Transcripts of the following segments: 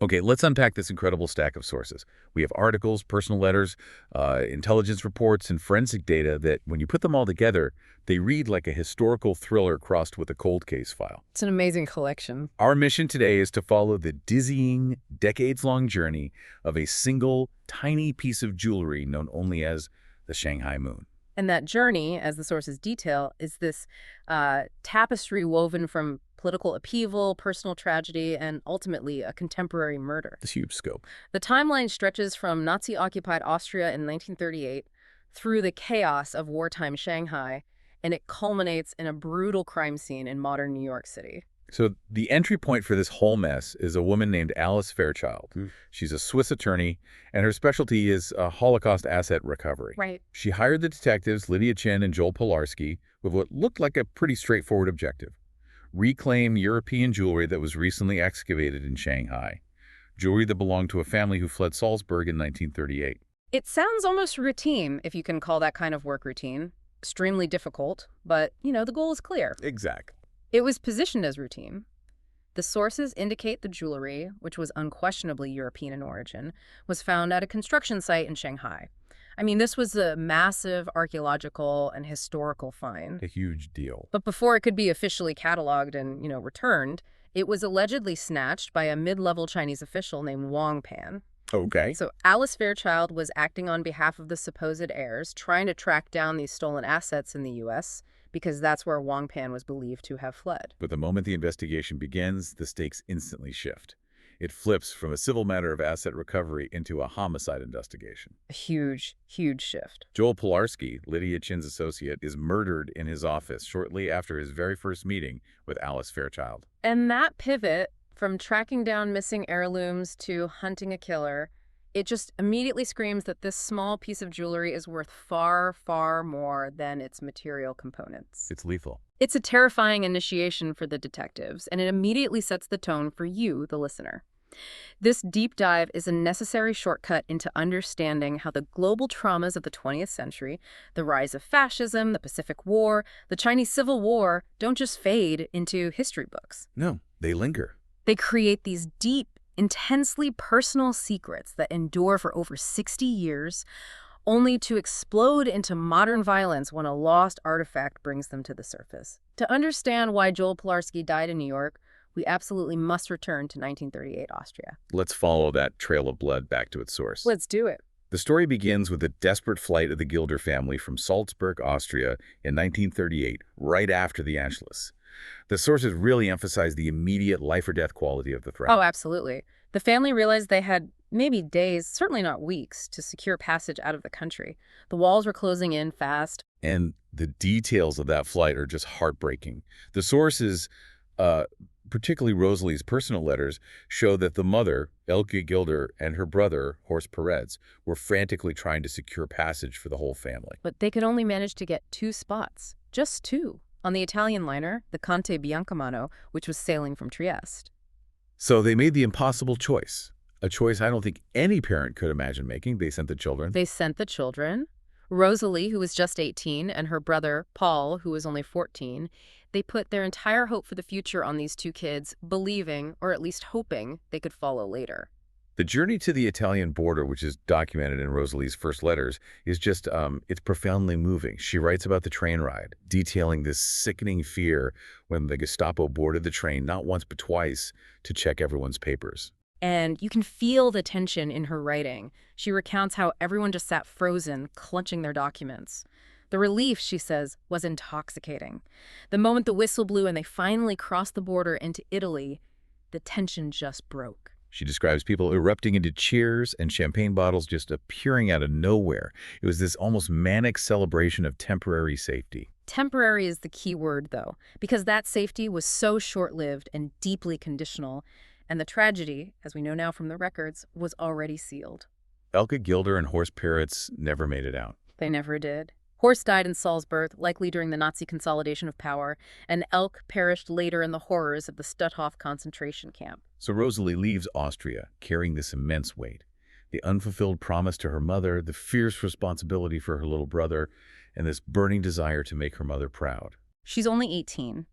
Okay, let's unpack this incredible stack of sources. We have articles, personal letters, intelligence reports, and forensic data that, when you put them all together, they read like a historical thriller crossed with a cold case file. It's an amazing collection. Our mission today is to follow the dizzying, decades-long journey of a single, tiny piece of jewelry known only as the Shanghai Moon. And that journey, as the sources detail, is this tapestry woven from political upheaval, personal tragedy, and ultimately a contemporary murder. This huge scope. The timeline stretches from Nazi-occupied Austria in 1938 through the chaos of wartime Shanghai, and it culminates in a brutal crime scene in modern New York City. So the entry point for this whole mess is a woman named Alice Fairchild. She's a Swiss attorney, and her specialty is Holocaust asset recovery. Right. She hired the detectives Lydia and Joel Pilarsky with what looked like a pretty straightforward objective: reclaim European jewelry that was recently excavated in Shanghai, jewelry that belonged to a family who fled Salzburg in 1938. It sounds almost routine, if you can call that kind of work routine. Extremely difficult, but, the goal is clear. Exact. It was positioned as routine. The sources indicate the jewelry, which was unquestionably European in origin, was found at a construction site in Shanghai. I mean, this was a massive archaeological and historical find. A huge deal. But before it could be officially cataloged and, returned, it was allegedly snatched by a mid-level Chinese official named Wang Pan. Okay. So Alice Fairchild was acting on behalf of the supposed heirs, trying to track down these stolen assets in the U.S., because that's where Wang Pan was believed to have fled. But the moment the investigation begins, the stakes instantly shift. It flips from a civil matter of asset recovery into a homicide investigation. A huge, huge shift. Joel Pilarsky, Lydia Chin's associate, is murdered in his office shortly after his very first meeting with Alice Fairchild. And that pivot from tracking down missing heirlooms to hunting a killer, it just immediately screams that this small piece of jewelry is worth far, far more than its material components. It's lethal. It's a terrifying initiation for the detectives, and it immediately sets the tone for you, the listener. This deep dive is a necessary shortcut into understanding how the global traumas of the 20th century, the rise of fascism, the Pacific War, the Chinese Civil War, don't just fade into history books. No, they linger. They create these deep, intensely personal secrets that endure for over 60 years, only to explode into modern violence when a lost artifact brings them to the surface. To understand why Joel Pilarsky died in New York, we absolutely must return to 1938 Austria. Let's follow that trail of blood back to its source. Let's do it. The story begins with the desperate flight of the Gilder family from Salzburg, Austria in 1938, right after the Anschluss. The sources really emphasize the immediate life-or-death quality of the threat. Oh, absolutely. The family realized they had maybe days, certainly not weeks, to secure passage out of the country. The walls were closing in fast. And the details of that flight are just heartbreaking. The sources, particularly Rosalie's personal letters, show that the mother, Elke Gilder, and her brother, Horst Peretz, were frantically trying to secure passage for the whole family. But they could only manage to get 2 spots, just 2, on the Italian liner, the Conte Biancomano, which was sailing from Trieste. So they made the impossible choice, a choice I don't think any parent could imagine making. They sent the children. They sent the children. Rosalie, who was just 18, and her brother, Paul, who was only 14, they put their entire hope for the future on these 2 kids, believing, or at least hoping, they could follow later. The journey to the Italian border, which is documented in Rosalie's first letters, is just, it's profoundly moving. She writes about the train ride, detailing this sickening fear when the Gestapo boarded the train, not once but twice, to check everyone's papers. And you can feel the tension in her writing. She recounts how everyone just sat frozen, clutching their documents. The relief, she says, was intoxicating. The moment the whistle blew and they finally crossed the border into Italy, the tension just broke. She describes people erupting into cheers and champagne bottles just appearing out of nowhere. It was this almost manic celebration of temporary safety. Temporary is the key word, though, because that safety was so short-lived and deeply conditional, and the tragedy, as we know now from the records, was already sealed. Elke Gilder and Horst Peretz never made it out. They never did. Horst died in Salzburg, likely during the Nazi consolidation of power, and Elke perished later in the horrors of the Stutthof concentration camp. So Rosalie leaves Austria, carrying this immense weight. The unfulfilled promise to her mother, the fierce responsibility for her little brother, and this burning desire to make her mother proud. She's only 18.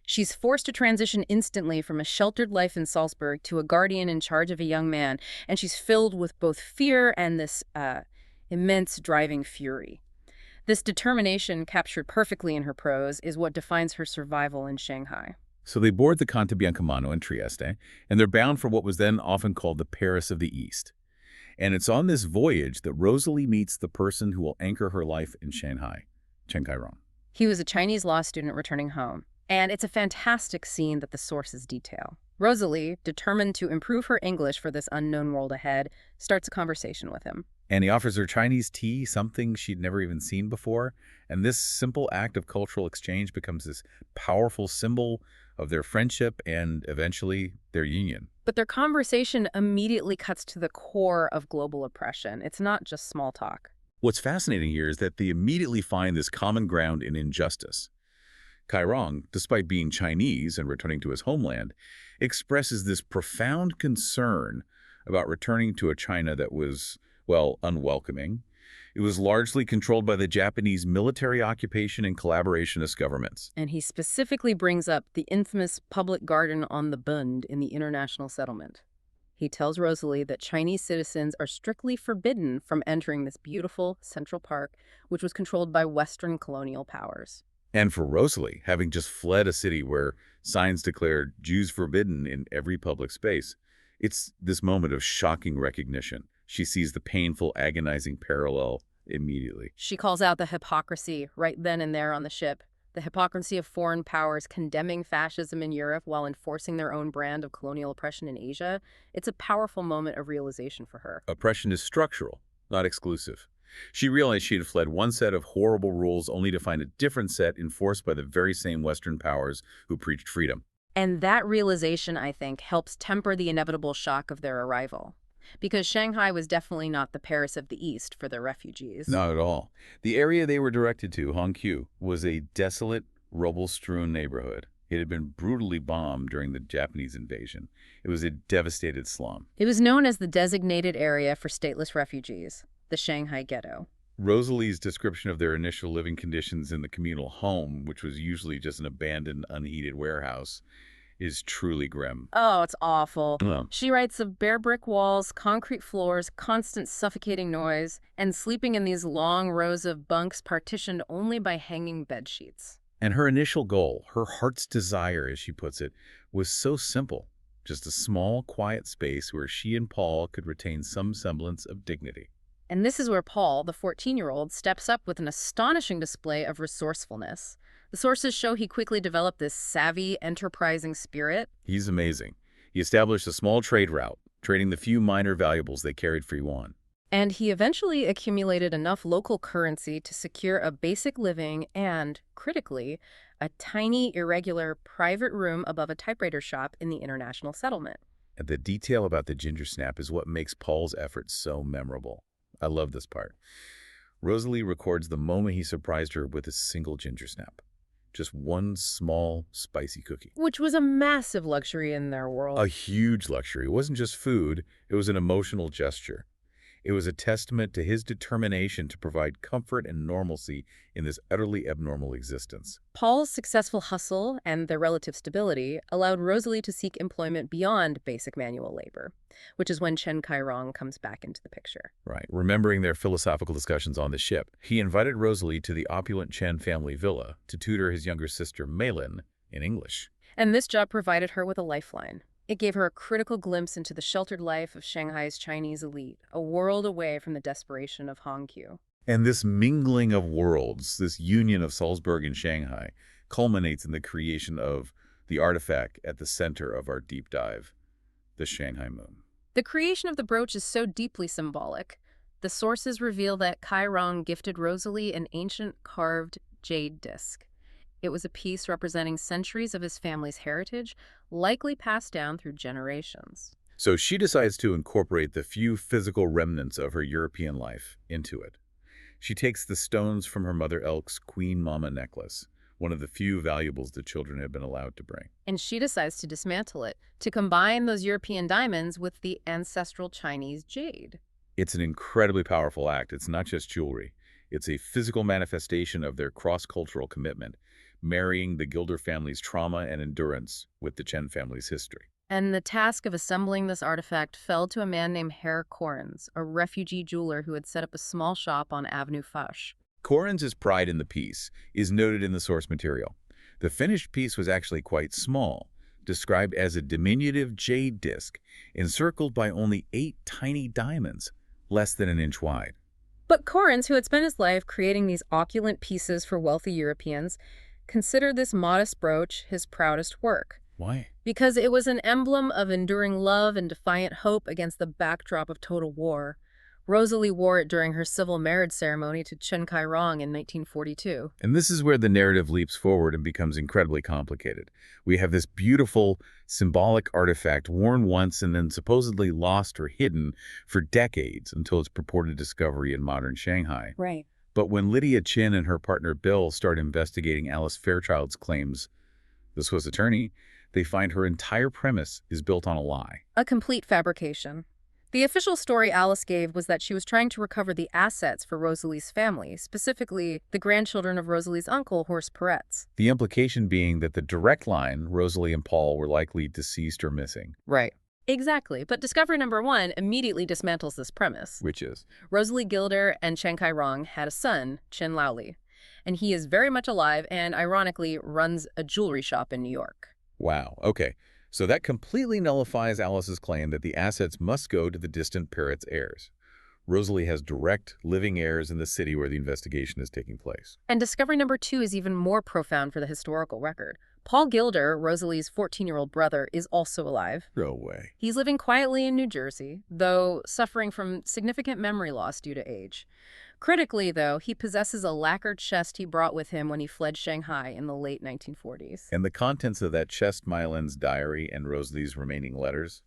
She's forced to transition instantly from a sheltered life in Salzburg to a guardian in charge of a young man, and she's filled with both fear and this immense driving fury. This determination, captured perfectly in her prose, is what defines her survival in Shanghai. So they board the Conte Biancomano in Trieste, and they're bound for what was then often called the Paris of the East. And it's on this voyage that Rosalie meets the person who will anchor her life in Shanghai, Chen Kairong. He was a Chinese law student returning home, and it's a fantastic scene that the sources detail. Rosalie, determined to improve her English for this unknown world ahead, starts a conversation with him. And he offers her Chinese tea, something she'd never even seen before. And this simple act of cultural exchange becomes this powerful symbol of their friendship and eventually their union. But their conversation immediately cuts to the core of global oppression. It's not just small talk. What's fascinating here is that they immediately find this common ground in injustice. Kairong, despite being Chinese and returning to his homeland, expresses this profound concern about returning to a China that was, well, unwelcoming. It was largely controlled by the Japanese military occupation and collaborationist governments. And he specifically brings up the infamous public garden on the Bund in the international settlement. He tells Rosalie that Chinese citizens are strictly forbidden from entering this beautiful central park, which was controlled by Western colonial powers. And for Rosalie, having just fled a city where signs declared Jews forbidden in every public space, it's this moment of shocking recognition. She sees the painful, agonizing parallel immediately. She calls out the hypocrisy right then and there on the ship. The hypocrisy of foreign powers condemning fascism in Europe while enforcing their own brand of colonial oppression in Asia. It's a powerful moment of realization for her. Oppression is structural, not exclusive. She realized she had fled one set of horrible rules only to find a different set enforced by the very same Western powers who preached freedom. And that realization, I think, helps temper the inevitable shock of their arrival. Because Shanghai was definitely not the Paris of the East for the refugees. Not at all. The area they were directed to, Hongqiu, was a desolate, rubble-strewn neighborhood. It had been brutally bombed during the Japanese invasion. It was a devastated slum. It was known as the designated area for stateless refugees, the Shanghai Ghetto. Rosalie's description of their initial living conditions in the communal home, which was usually just an abandoned, unheated warehouse, is truly grim. Oh, it's awful. Oh. She writes of bare brick walls, concrete floors, constant suffocating noise, and sleeping in these long rows of bunks partitioned only by hanging bed sheets. And her initial goal, her heart's desire, as she puts it, was so simple. Just a small, quiet space where she and Paul could retain some semblance of dignity. And this is where Paul, the 14-year-old, steps up with an astonishing display of resourcefulness. The sources show he quickly developed this savvy, enterprising spirit. He's amazing. He established a small trade route, trading the few minor valuables they carried for yuan. And he eventually accumulated enough local currency to secure a basic living and, critically, a tiny, irregular private room above a typewriter shop in the international settlement. And the detail about the ginger snap is what makes Paul's efforts so memorable. I love this part. Rosalie records the moment he surprised her with a single ginger snap. Just one small, spicy cookie. Which was a massive luxury in their world. A huge luxury. It wasn't just food, it was an emotional gesture. It was a testament to his determination to provide comfort and normalcy in this utterly abnormal existence. Paul's successful hustle and their relative stability allowed Rosalie to seek employment beyond basic manual labor, which is when Chen Kairong comes back into the picture. Right. Remembering their philosophical discussions on the ship, he invited Rosalie to the opulent Chen family villa to tutor his younger sister Meilin in English. And this job provided her with a lifeline. It gave her a critical glimpse into the sheltered life of Shanghai's Chinese elite, a world away from the desperation of Hongqiu. And this mingling of worlds, this union of Salzburg and Shanghai, culminates in the creation of the artifact at the center of our deep dive, the Shanghai Moon. The creation of the brooch is so deeply symbolic. The sources reveal that Kairong gifted Rosalie an ancient carved jade disc. It was a piece representing centuries of his family's heritage, likely passed down through generations. So she decides to incorporate the few physical remnants of her European life into it. She takes the stones from her mother elk's Queen Mama necklace, one of the few valuables the children had been allowed to bring. And she decides to dismantle it, to combine those European diamonds with the ancestral Chinese jade. It's an incredibly powerful act. It's not just jewelry. It's a physical manifestation of their cross-cultural commitment, marrying the Gilder family's trauma and endurance with the Chen family's history. And the task of assembling this artifact fell to a man named Herr Korens, a refugee jeweler who had set up a small shop on Avenue Foch. Korens' pride in the piece is noted in the source material. The finished piece was actually quite small, described as a diminutive jade disc encircled by only 8 tiny diamonds, less than an inch wide. But Korens, who had spent his life creating these opulent pieces for wealthy Europeans, considered this modest brooch his proudest work. Why? Because it was an emblem of enduring love and defiant hope against the backdrop of total war. Rosalie wore it during her civil marriage ceremony to Chen Kairong in 1942. And this is where the narrative leaps forward and becomes incredibly complicated. We have this beautiful, symbolic artifact worn once and then supposedly lost or hidden for decades until its purported discovery in modern Shanghai. Right. But when Lydia Chin and her partner Bill start investigating Alice Fairchild's claims, the Swiss attorney, they find her entire premise is built on a lie. A complete fabrication. The official story Alice gave was that she was trying to recover the assets for Rosalie's family, specifically the grandchildren of Rosalie's uncle, Horst Peretz. The implication being that the direct line, Rosalie and Paul, were likely deceased or missing. Right. Exactly, but discovery number 1 immediately dismantles this premise. Which is? Rosalie Gilder and Chen Kairong had a son, Chen Laoli, and he is very much alive and, ironically, runs a jewelry shop in New York. Wow, okay. So that completely nullifies Alice's claim that the assets must go to the distant Peretz heirs. Rosalie has direct, living heirs in the city where the investigation is taking place. And discovery number 2 is even more profound for the historical record. Paul Gilder, Rosalie's 14-year-old brother, is also alive. No way. He's living quietly in New Jersey, though suffering from significant memory loss due to age. Critically, though, he possesses a lacquered chest he brought with him when he fled Shanghai in the late 1940s. And the contents of that chest, Mylan's diary and Rosalie's remaining letters,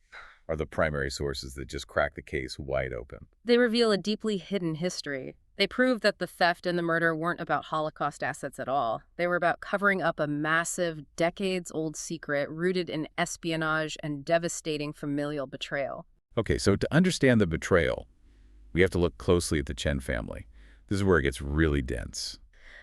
are the primary sources that just crack the case wide open. They reveal a deeply hidden history. They prove that the theft and the murder weren't about Holocaust assets at all. They were about covering up a massive, decades-old secret rooted in espionage and devastating familial betrayal. Okay, so to understand the betrayal, we have to look closely at the Chen family. This is where it gets really dense.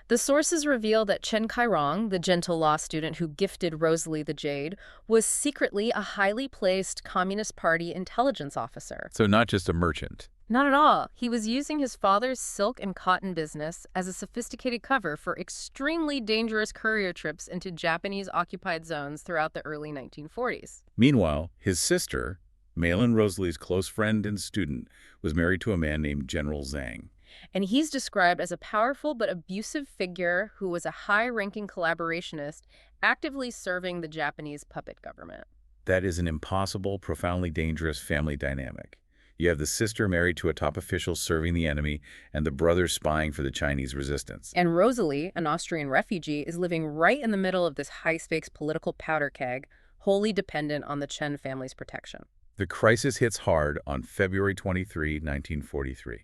The sources reveal that Chen Kairong, the gentle law student who gifted Rosalie the jade, was secretly a highly placed Communist Party intelligence officer. So not just a merchant. Not at all. He was using his father's silk and cotton business as a sophisticated cover for extremely dangerous courier trips into Japanese-occupied zones throughout the early 1940s. Meanwhile, his sister, Malin Rosalie's close friend and student, was married to a man named General Zhang. And he's described as a powerful but abusive figure who was a high-ranking collaborationist actively serving the Japanese puppet government. That is an impossible, profoundly dangerous family dynamic. You have the sister married to a top official serving the enemy, and the brother spying for the Chinese resistance. And Rosalie, an Austrian refugee, is living right in the middle of this high-stakes political powder keg, wholly dependent on the Chen family's protection. The crisis hits hard on February 23, 1943.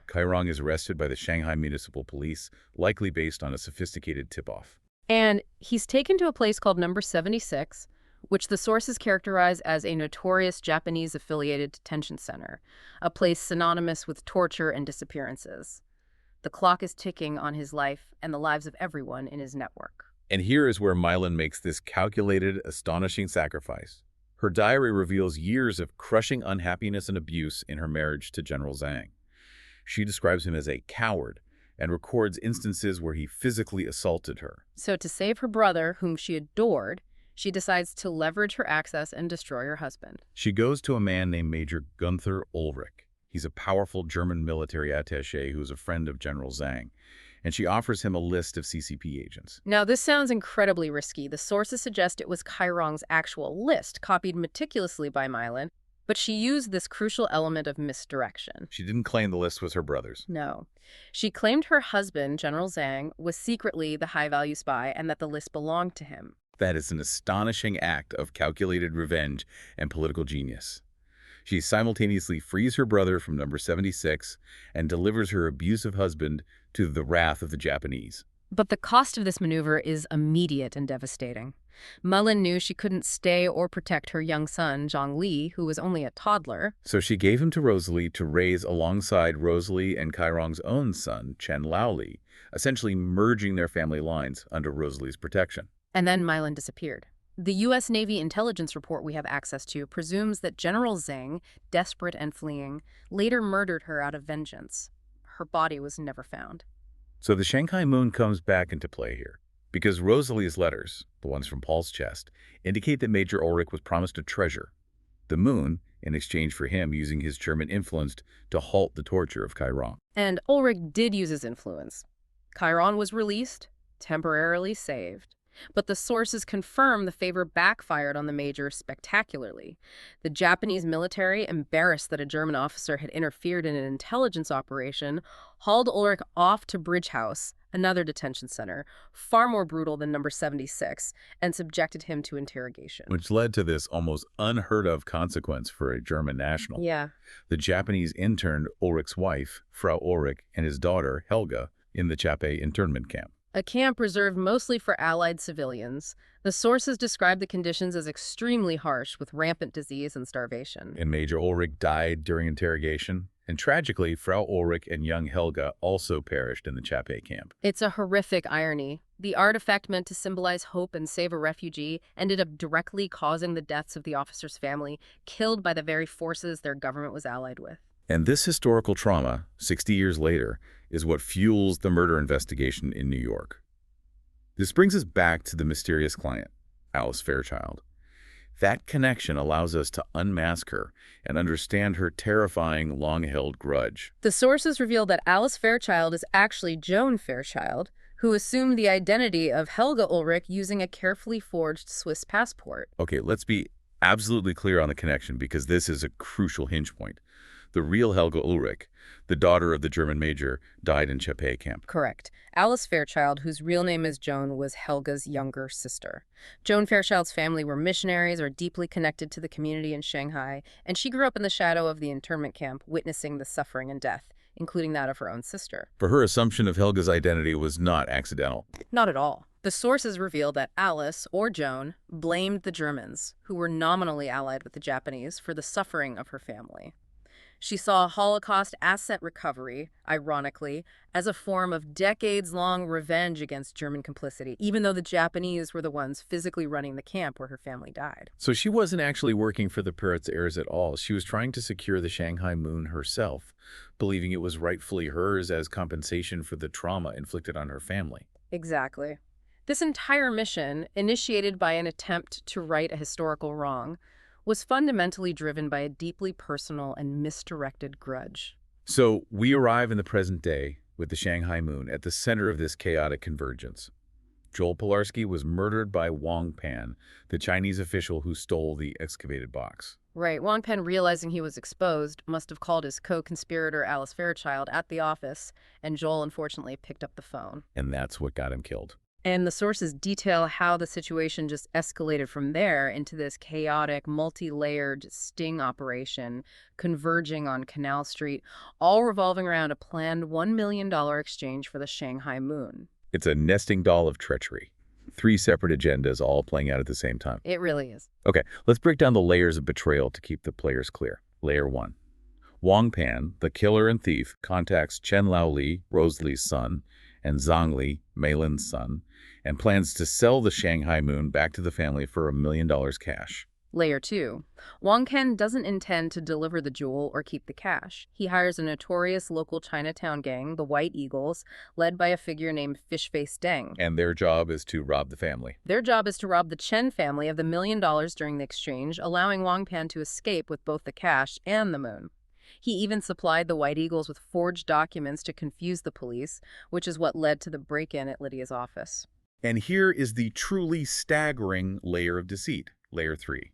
Kairong is arrested by the Shanghai Municipal Police, likely based on a sophisticated tip-off. And he's taken to a place called Number 76, which the sources characterize as a notorious Japanese-affiliated detention center, a place synonymous with torture and disappearances. The clock is ticking on his life and the lives of everyone in his network. And here is where Mylan makes this calculated, astonishing sacrifice. Her diary reveals years of crushing unhappiness and abuse in her marriage to General Zhang. She describes him as a coward and records instances where he physically assaulted her. So to save her brother, whom she adored, she decides to leverage her access and destroy her husband. She goes to a man named Major Gunther Ulrich. He's a powerful German military attaché who is a friend of General Zhang, and she offers him a list of CCP agents. Now, this sounds incredibly risky. The sources suggest it was Kairong's actual list, copied meticulously by Mylan, but she used this crucial element of misdirection. She didn't claim the list was her brother's. No. She claimed her husband, General Zhang, was secretly the high-value spy and that the list belonged to him. That is an astonishing act of calculated revenge and political genius. She simultaneously frees her brother from Number 76 and delivers her abusive husband to the wrath of the Japanese. But the cost of this maneuver is immediate and devastating. Mullen knew she couldn't stay or protect her young son, Zhongli, who was only a toddler. So she gave him to Rosalie to raise alongside Rosalie and Cairong's own son, Chen Laoli, essentially merging their family lines under Rosalie's protection. And then Mullen disappeared. The U.S. Navy intelligence report we have access to presumes that General Zhang, desperate and fleeing, later murdered her out of vengeance. Her body was never found. So the Shanghai Moon comes back into play here, because Rosalie's letters, the ones from Paul's chest, indicate that Major Ulrich was promised a treasure, the moon, in exchange for him using his German influence to halt the torture of Cairong. And Ulrich did use his influence. Chiron was released, temporarily saved. But the sources confirm the favor backfired on the major spectacularly. The Japanese military, embarrassed that a German officer had interfered in an intelligence operation, hauled Ulrich off to Bridge House, another detention center, far more brutal than number 76, and subjected him to interrogation. Which led to this almost unheard-of consequence for a German national. Yeah. The Japanese interned Ulrich's wife, Frau Ulrich, and his daughter, Helga, in the Chappé internment camp. A camp reserved mostly for Allied civilians. The sources describe the conditions as extremely harsh, with rampant disease and starvation. And Major Ulrich died during interrogation. And tragically, Frau Ulrich and young Helga also perished in the Chappé camp. It's a horrific irony. The artifact meant to symbolize hope and save a refugee ended up directly causing the deaths of the officer's family, killed by the very forces their government was allied with. And this historical trauma, 60 years later, is what fuels the murder investigation in New York. This brings us back to the mysterious client, Alice Fairchild. That connection allows us to unmask her and understand her terrifying, long-held grudge. The sources reveal that Alice Fairchild is actually Joan Fairchild, who assumed the identity of Helga Ulrich using a carefully forged Swiss passport. Okay, let's be absolutely clear on the connection because this is a crucial hinge point. The real Helga Ulrich, the daughter of the German major, died in Chappé camp. Correct. Alice Fairchild, whose real name is Joan, was Helga's younger sister. Joan Fairchild's family were missionaries or deeply connected to the community in Shanghai, and she grew up in the shadow of the internment camp, witnessing the suffering and death, including that of her own sister. For her assumption of Helga's identity was not accidental. Not at all. The sources reveal that Alice, or Joan, blamed the Germans, who were nominally allied with the Japanese, for the suffering of her family. She saw Holocaust asset recovery, ironically, as a form of decades-long revenge against German complicity, even though the Japanese were the ones physically running the camp where her family died. So she wasn't actually working for the Pirates' heirs at all. She was trying to secure the Shanghai Moon herself, believing it was rightfully hers as compensation for the trauma inflicted on her family. Exactly. This entire mission, initiated by an attempt to right a historical wrong, was fundamentally driven by a deeply personal and misdirected grudge. So we arrive in the present day with the Shanghai Moon at the center of this chaotic convergence. Joel Pilarsky was murdered by Wang Pan, the Chinese official who stole the excavated box. Right. Wang Pan, realizing he was exposed, must have called his co-conspirator Alice Fairchild at the office, and Joel unfortunately picked up the phone. And that's what got him killed. And the sources detail how the situation just escalated from there into this chaotic, multi-layered sting operation converging on Canal Street, all revolving around a planned $1 million exchange for the Shanghai Moon. It's a nesting doll of treachery. 3 separate agendas all playing out at the same time. It really is. Okay, let's break down the layers of betrayal to keep the players clear. Layer 1. Wang Pan, the killer and thief, contacts Chen Laoli, Rosalie's son, and Zhang Li, Mei Lin's son, and plans to sell the Shanghai Moon back to the family for $1 million cash. Layer 2. Wang Ken doesn't intend to deliver the jewel or keep the cash. He hires a notorious local Chinatown gang, the White Eagles, led by a figure named Fishface Deng. And their job is to rob the family. Their job is to rob the Chen family of the $1 million during the exchange, allowing Wang Pan to escape with both the cash and the moon. He even supplied the White Eagles with forged documents to confuse the police, which is what led to the break-in at Lydia's office. And here is the truly staggering layer of deceit, Layer 3.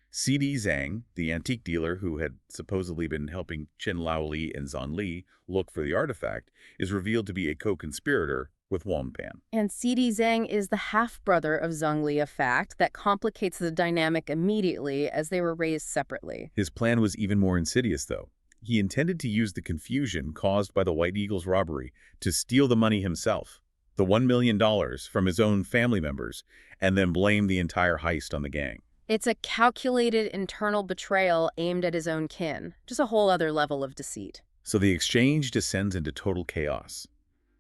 C.D. Zhang, the antique dealer who had supposedly been helping Chen Laoli and Zhang Li look for the artifact, is revealed to be a co-conspirator with Wang Pan. And C.D. Zhang is the half-brother of Zhang Li, a fact that complicates the dynamic immediately as they were raised separately. His plan was even more insidious, though. He intended to use the confusion caused by the White Eagles' robbery to steal the money himself. the $1 million from his own family members, and then blamed the entire heist on the gang. It's a calculated internal betrayal aimed at his own kin, just a whole other level of deceit. So the exchange descends into total chaos.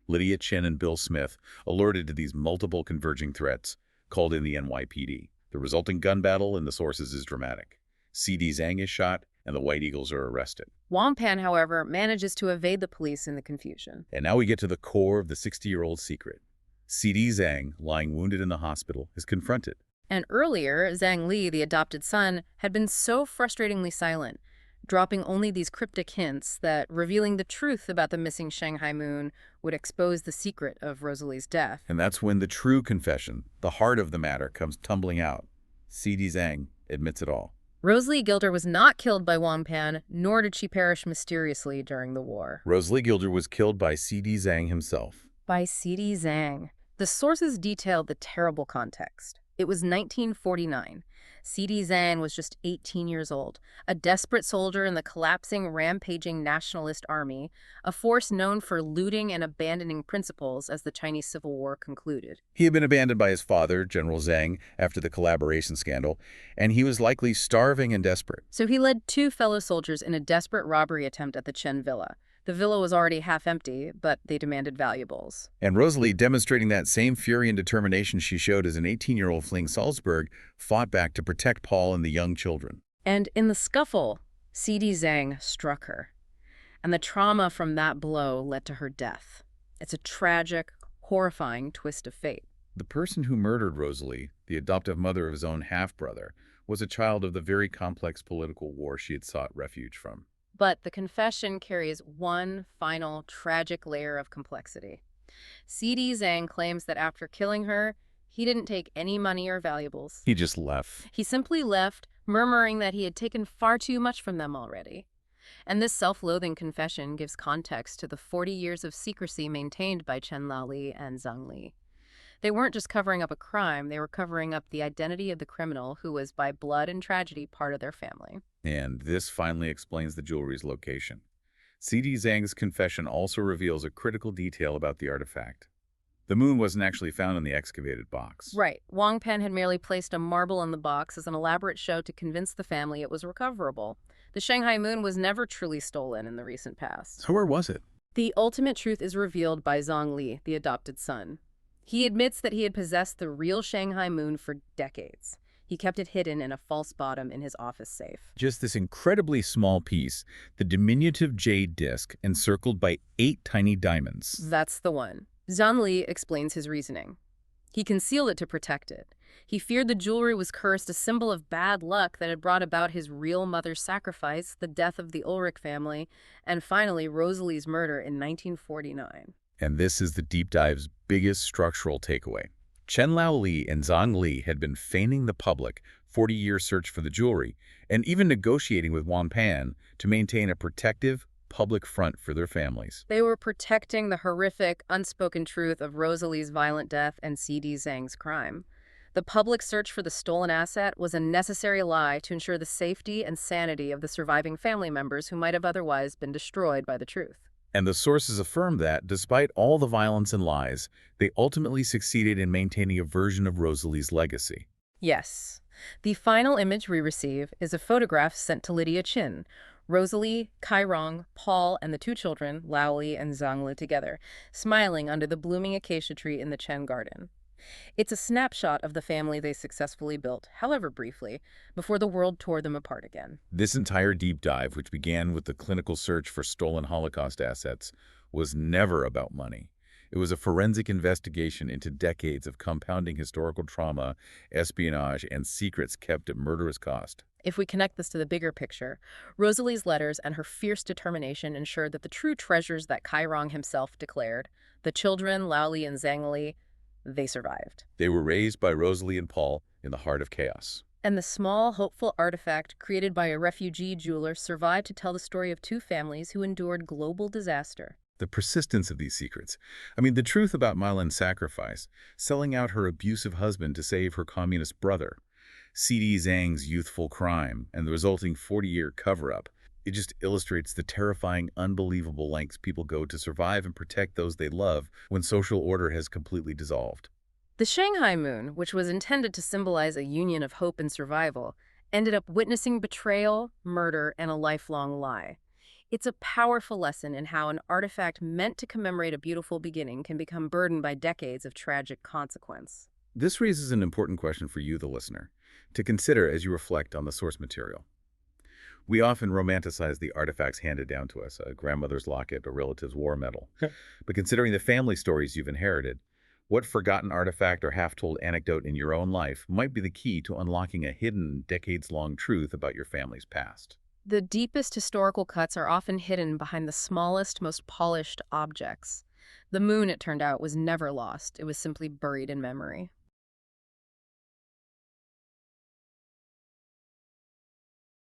Lydia Chen and Bill Smith, alerted to these multiple converging threats, called in the NYPD. The resulting gun battle in the sources is dramatic. C.D. Zhang is shot, and the White Eagles are arrested. Wang, however, manages to evade the police in the confusion. And now we get to the core of the 60-year-old secret. C.D. Zhang, lying wounded in the hospital, is confronted. And earlier, Zhang Li, the adopted son, had been so frustratingly silent, dropping only these cryptic hints that revealing the truth about the missing Shanghai Moon would expose the secret of Rosalie's death. And that's when the true confession, the heart of the matter, comes tumbling out. C.D. Zhang admits it all. Rosalie Gilder was not killed by Wang, nor did she perish mysteriously during the war. Rosalie Gilder was killed by C.D. Zhang himself. By C.D. Zhang. The sources detailed the terrible context. It was 1949. C.D. Zhang was just 18 years old, a desperate soldier in the collapsing, rampaging nationalist army, a force known for looting and abandoning principles as the Chinese Civil War concluded. He had been abandoned by his father, General Zhang, after the collaboration scandal, and he was likely starving and desperate. So he led 2 fellow soldiers in a desperate robbery attempt at the Chen villa. The villa was already half empty, but they demanded valuables. And Rosalie, demonstrating that same fury and determination she showed as an 18-year-old fleeing Salzburg, fought back to protect Paul and the young children. And in the scuffle, C.D. Zhang struck her. And the trauma from that blow led to her death. It's a tragic, horrifying twist of fate. The person who murdered Rosalie, the adoptive mother of his own half-brother, was a child of the very complex political war she had sought refuge from. But the confession carries one final tragic layer of complexity. C.D. Zhang claims that after killing her, he didn't take any money or valuables. He just left. He simply left, murmuring that he had taken far too much from them already. And this self-loathing confession gives context to the 40 years of secrecy maintained by Chen Laoli and Zhang Li. They weren't just covering up a crime, they were covering up the identity of the criminal who was, by blood and tragedy, part of their family. And this finally explains the jewelry's location. C.D. Zhang's confession also reveals a critical detail about the artifact. The moon wasn't actually found in the excavated box. Right. Wang had merely placed a marble in the box as an elaborate show to convince the family it was recoverable. The Shanghai Moon was never truly stolen in the recent past. So where was it? The ultimate truth is revealed by Zhang Li, the adopted son. He admits that he had possessed the real Shanghai Moon for decades. He kept it hidden in a false bottom in his office safe. Just this incredibly small piece, the diminutive jade disc encircled by 8 tiny diamonds. That's the one. Zhang Li explains his reasoning. He concealed it to protect it. He feared the jewelry was cursed, a symbol of bad luck that had brought about his real mother's sacrifice, the death of the Ulrich family, and finally Rosalie's murder in 1949. And this is the deep dive's biggest structural takeaway. Chen Laoli and Zhang Li had been feigning the public 40-year search for the jewelry and even negotiating with Wang to maintain a protective, public front for their families. They were protecting the horrific, unspoken truth of Rosalie's violent death and C.D. Zhang's crime. The public search for the stolen asset was a necessary lie to ensure the safety and sanity of the surviving family members who might have otherwise been destroyed by the truth. And the sources affirm that, despite all the violence and lies, they ultimately succeeded in maintaining a version of Rosalie's legacy. Yes. The final image we receive is a photograph sent to Lydia Chen. Rosalie, Kairong, Paul, and the 2 children, Laoli and Zhang Li, together, smiling under the blooming acacia tree in the Chen garden. It's a snapshot of the family they successfully built, however briefly, before the world tore them apart again. This entire deep dive, which began with the clinical search for stolen Holocaust assets, was never about money. It was a forensic investigation into decades of compounding historical trauma, espionage, and secrets kept at murderous cost. If we connect this to the bigger picture, Rosalie's letters and her fierce determination ensured that the true treasures that Kairong himself declared, the children, Laoli and Zhang Li, they survived. They were raised by Rosalie and Paul in the heart of chaos. And the small, hopeful artifact created by a refugee jeweler survived to tell the story of 2 families who endured global disaster. The persistence of these secrets. I mean, the truth about Mylan's sacrifice, selling out her abusive husband to save her communist brother, C.D. Zhang's youthful crime, and the resulting 40-year cover-up. It just illustrates the terrifying, unbelievable lengths people go to survive and protect those they love when social order has completely dissolved. The Shanghai Moon, which was intended to symbolize a union of hope and survival, ended up witnessing betrayal, murder, and a lifelong lie. It's a powerful lesson in how an artifact meant to commemorate a beautiful beginning can become burdened by decades of tragic consequence. This raises an important question for you, the listener, to consider as you reflect on the source material. We often romanticize the artifacts handed down to us, a grandmother's locket, a relative's war medal. But considering the family stories you've inherited, what forgotten artifact or half-told anecdote in your own life might be the key to unlocking a hidden, decades-long truth about your family's past? The deepest historical cuts are often hidden behind the smallest, most polished objects. The moon, it turned out, was never lost. It was simply buried in memory.